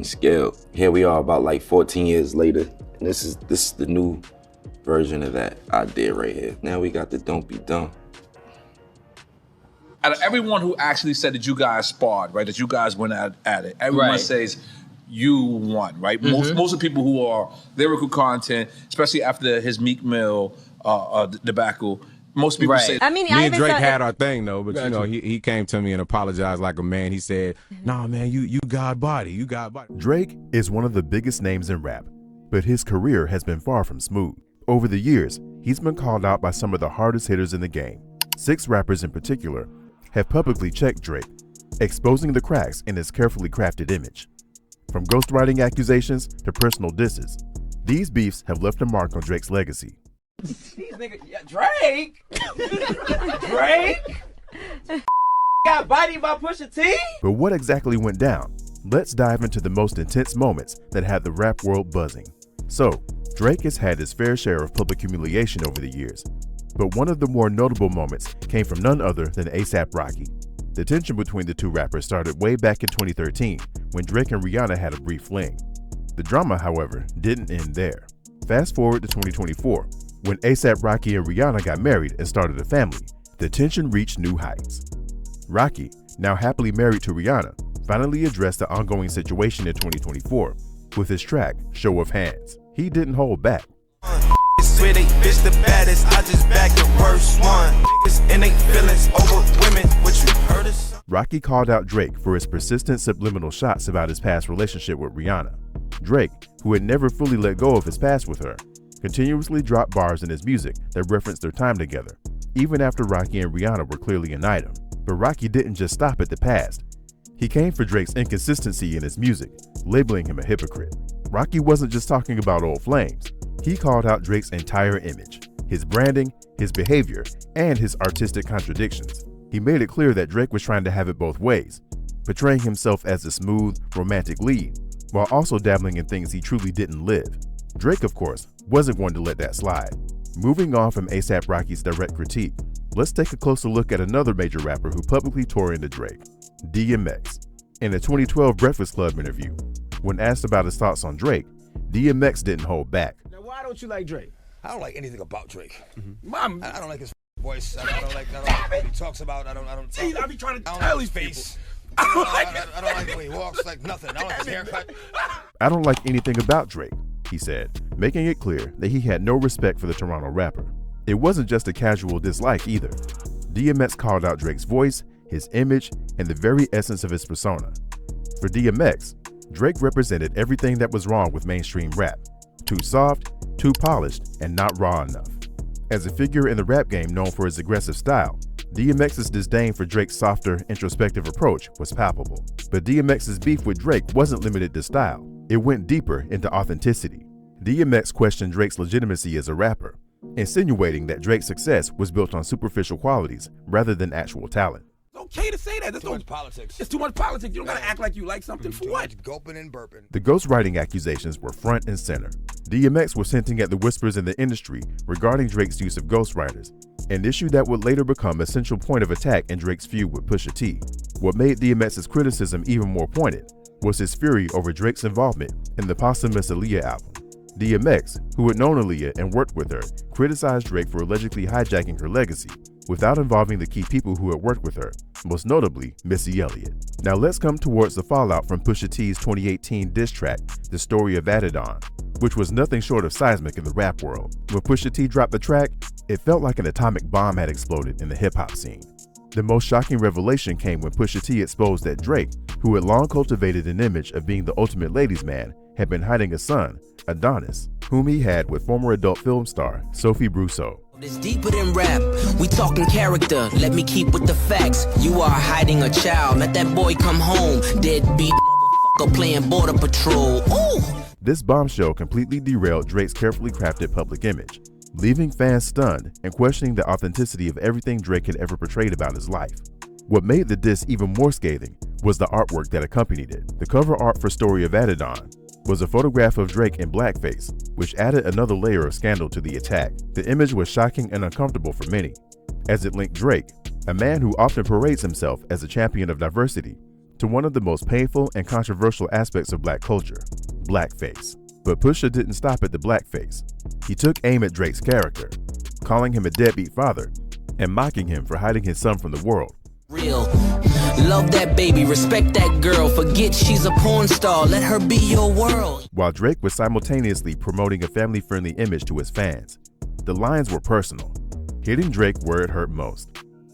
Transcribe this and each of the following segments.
scale. Here we are about like 14 years later, and this is the new version of that idea right here. Now we got the Don't Be Dumb. Out of everyone who actually said that you guys sparred, right, that you guys went at it, everyone says you won, right? Most of the people who are lyrical content, especially after his Meek Mill debacle, most people say. I mean, me and Drake had our thing though, but you know, he came to me and apologized like a man. He said, "Nah, man, you God body, you God body." Drake is one of the biggest names in rap, but his career has been far from smooth. Over the years, he's been called out by some of the hardest hitters in the game. 6 rappers in particular have publicly checked Drake, exposing the cracks in his carefully crafted image. From ghostwriting accusations to personal disses, these beefs have left a mark on Drake's legacy. These niggas, Drake? Drake? Got bodied by Pusha T? But what exactly went down? Let's dive into the most intense moments that had the rap world buzzing. So, Drake has had his fair share of public humiliation over the years, but one of the more notable moments came from none other than A$AP Rocky. The tension between the two rappers started way back in 2013 when Drake and Rihanna had a brief fling. The drama, however, didn't end there. Fast forward to 2024, when A$AP Rocky and Rihanna got married and started a family, the tension reached new heights. Rocky, now happily married to Rihanna, finally addressed the ongoing situation in 2024 with his track, Show of Hands. He didn't hold back. Swear they bitch the baddest, I just back the worst one. Niggas and they feelings over women, what you heard us? Rocky called out Drake for his persistent subliminal shots about his past relationship with Rihanna. Drake, who had never fully let go of his past with her, continuously dropped bars in his music that referenced their time together, even after Rocky and Rihanna were clearly an item. But Rocky didn't just stop at the past. He came for Drake's inconsistency in his music, labeling him a hypocrite. Rocky wasn't just talking about old flames. He called out Drake's entire image, his branding, his behavior, and his artistic contradictions. He made it clear that Drake was trying to have it both ways, portraying himself as a smooth, romantic lead, while also dabbling in things he truly didn't live. Drake, of course, wasn't going to let that slide. Moving on from A$AP Rocky's direct critique, let's take a closer look at another major rapper who publicly tore into Drake, DMX. In a 2012 Breakfast Club interview, when asked about his thoughts on Drake, DMX didn't hold back. Now, why don't you like Drake? I don't like anything about Drake. I don't like his voice. I don't like what he talks about. I be trying to I don't tell like these his face. people. I don't like the way he walks, like nothing. I don't like his haircut. I don't like anything about Drake, he said, making it clear that he had no respect for the Toronto rapper. It wasn't just a casual dislike either. DMX called out Drake's voice, his image, and the very essence of his persona. For DMX, Drake represented everything that was wrong with mainstream rap. Too soft, too polished, and not raw enough. As a figure in the rap game known for his aggressive style, DMX's disdain for Drake's softer, introspective approach was palpable. But DMX's beef with Drake wasn't limited to style. It went deeper into authenticity. DMX questioned Drake's legitimacy as a rapper, insinuating that Drake's success was built on superficial qualities rather than actual talent. It's okay to say that. Too much politics. It's too much politics. You don't gotta act like you like something for what? Too much gulping and burping. The ghostwriting accusations were front and center. DMX was hinting at the whispers in the industry regarding Drake's use of ghostwriters, an issue that would later become a central point of attack in Drake's feud with Pusha T. What made DMX's criticism even more pointed was his fury over Drake's involvement in the posthumous Aaliyah album. DMX, who had known Aaliyah and worked with her, criticized Drake for allegedly hijacking her legacy without involving the key people who had worked with her, most notably Missy Elliott. Now let's come towards the fallout from Pusha T's 2018 diss track, The Story of Adidon, which was nothing short of seismic in the rap world. When Pusha T dropped the track, it felt like an atomic bomb had exploded in the hip-hop scene. The most shocking revelation came when Pusha T exposed that Drake, who had long cultivated an image of being the ultimate ladies' man, had been hiding a son, Adonis, whom he had with former adult film star Sophie Brousseau. It's deeper than rap, we talking character, let me keep with the facts. You are hiding a child, let that boy come home, deadbeat motherfucker playing border patrol. Ooh! This bombshell completely derailed Drake's carefully crafted public image, leaving fans stunned and questioning the authenticity of everything Drake had ever portrayed about his life. What made the diss even more scathing was the artwork that accompanied it. The cover art for Story of Adidon was a photograph of Drake in blackface, which added another layer of scandal to the attack. The image was shocking and uncomfortable for many, as it linked Drake, a man who often parades himself as a champion of diversity, to one of the most painful and controversial aspects of black culture, blackface. But Pusha didn't stop at the blackface. He took aim at Drake's character, calling him a deadbeat father and mocking him for hiding his son from the world. Real. Love that baby, respect that girl, forget she's a porn star, let her be your world. While Drake was simultaneously promoting a family-friendly image to his fans, the lines were personal, hitting Drake where it hurt most.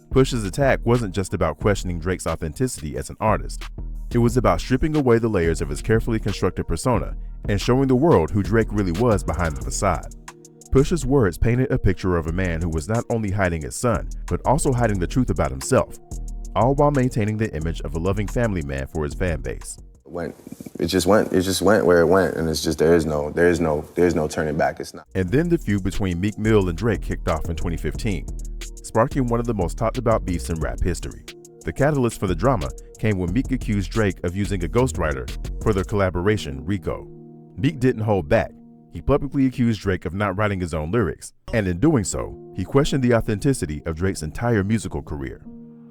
Pusha's attack wasn't just about questioning Drake's authenticity as an artist. It was about stripping away the layers of his carefully constructed persona and showing the world who Drake really was behind the facade. Pusha's words painted a picture of a man who was not only hiding his son, but also hiding the truth about himself, all while maintaining the image of a loving family man for his fan base. It just went where it went, and it's just there's no turning back. It's not. And then the feud between Meek Mill and Drake kicked off in 2015, sparking one of the most talked about beefs in rap history. The catalyst for the drama came when Meek accused Drake of using a ghostwriter for their collaboration, Rico. Meek didn't hold back. He publicly accused Drake of not writing his own lyrics, and in doing so, he questioned the authenticity of Drake's entire musical career.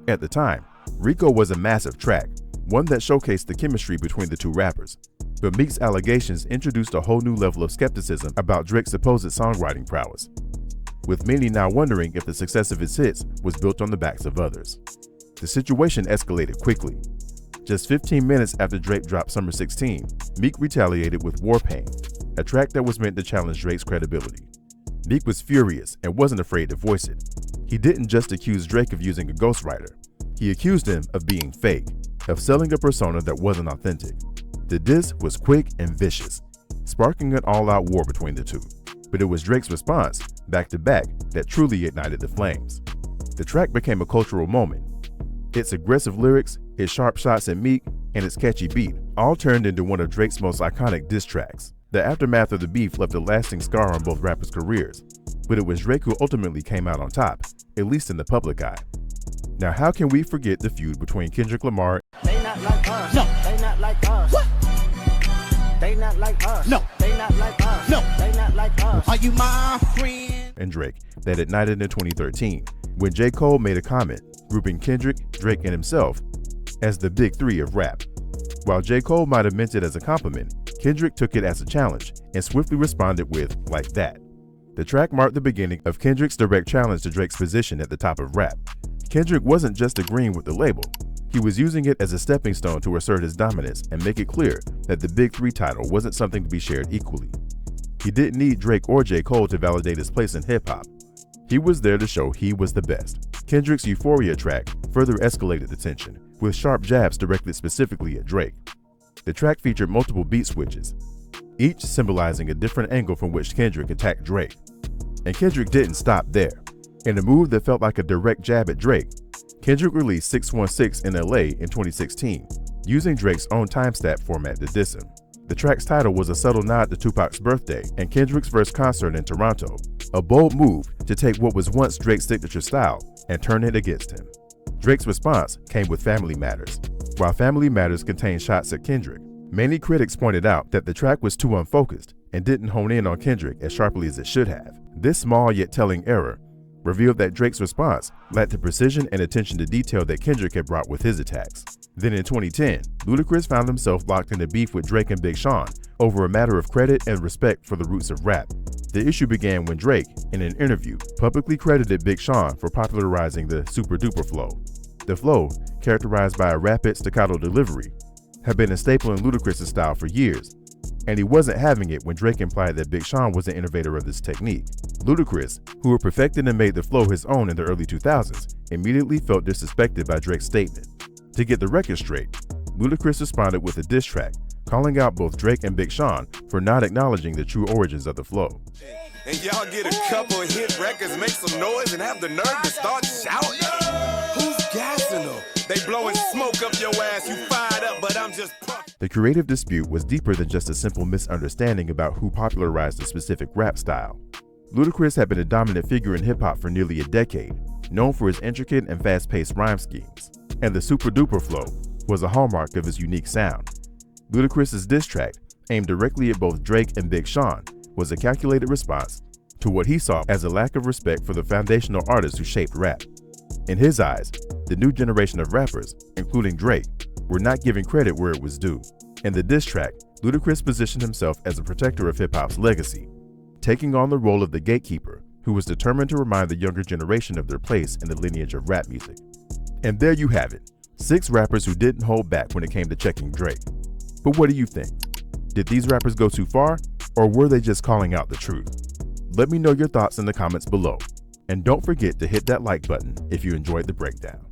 At the time, Rico was a massive track, one that showcased the chemistry between the two rappers. But Meek's allegations introduced a whole new level of skepticism about Drake's supposed songwriting prowess, with many now wondering if the success of his hits was built on the backs of others. The situation escalated quickly. Just 15 minutes after Drake dropped Summer 16, Meek retaliated with Warpaint, a track that was meant to challenge Drake's credibility. Meek was furious and wasn't afraid to voice it. He didn't just accuse Drake of using a ghostwriter. He accused him of being fake, of selling a persona that wasn't authentic. The diss was quick and vicious, sparking an all-out war between the two. But it was Drake's response, back to back, that truly ignited the flames. The track became a cultural moment. Its aggressive lyrics, its sharp shots at Meek, and its catchy beat all turned into one of Drake's most iconic diss tracks. The aftermath of the beef left a lasting scar on both rappers' careers, but it was Drake who ultimately came out on top, at least in the public eye. Now, how can we forget the feud between Kendrick Lamar They not like us. No. They not like us. What? They not like us. No. They not like us. No. They not like us. Are you my friend? and Drake that ignited in 2013, when J. Cole made a comment grouping Kendrick, Drake, and himself as the big three of rap. While J. Cole might have meant it as a compliment, Kendrick took it as a challenge and swiftly responded with "like that." The track marked the beginning of Kendrick's direct challenge to Drake's position at the top of rap. Kendrick wasn't just agreeing with the label, he was using it as a stepping stone to assert his dominance and make it clear that the Big Three title wasn't something to be shared equally. He didn't need Drake or J. Cole to validate his place in hip-hop. He was there to show he was the best. Kendrick's Euphoria track further escalated the tension, with sharp jabs directed specifically at Drake. The track featured multiple beat switches, each symbolizing a different angle from which Kendrick attacked Drake. And Kendrick didn't stop there. In a move that felt like a direct jab at Drake, Kendrick released 616 in LA in 2016, using Drake's own timestamp format to diss him. The track's title was a subtle nod to Tupac's birthday and Kendrick's first concert in Toronto, a bold move to take what was once Drake's signature style and turn it against him. Drake's response came with Family Matters. While Family Matters contained shots at Kendrick, many critics pointed out that the track was too unfocused and didn't hone in on Kendrick as sharply as it should have. This small yet telling error revealed that Drake's response lacked the precision and attention to detail that Kendrick had brought with his attacks. Then in 2010, Ludacris found himself locked in a beef with Drake and Big Sean over a matter of credit and respect for the roots of rap. The issue began when Drake, in an interview, publicly credited Big Sean for popularizing the super duper flow. The flow, characterized by a rapid staccato delivery, had been a staple in Ludacris' style for years, and he wasn't having it when Drake implied that Big Sean was the innovator of this technique. Ludacris, who had perfected and made the flow his own in the early 2000s, immediately felt disrespected by Drake's statement. To get the record straight, Ludacris responded with a diss track, calling out both Drake and Big Sean for not acknowledging the true origins of the flow. And y'all get a couple of hit records, make some noise, and have the nerve to start shouting? Who's gassing them? They blowing smoke up your ass, you fired up, but I'm just puffing. The creative dispute was deeper than just a simple misunderstanding about who popularized a specific rap style. Ludacris had been a dominant figure in hip-hop for nearly a decade, known for his intricate and fast-paced rhyme schemes, and the super duper flow was a hallmark of his unique sound. Ludacris's diss track, aimed directly at both Drake and Big Sean, was a calculated response to what he saw as a lack of respect for the foundational artists who shaped rap. In his eyes, the new generation of rappers, including Drake, were not giving credit where it was due. In the diss track, Ludacris positioned himself as a protector of hip-hop's legacy, taking on the role of the gatekeeper who was determined to remind the younger generation of their place in the lineage of rap music. And there you have it, 6 rappers who didn't hold back when it came to checking Drake. But what do you think? Did these rappers go too far, or were they just calling out the truth? Let me know your thoughts in the comments below. And don't forget to hit that like button if you enjoyed the breakdown.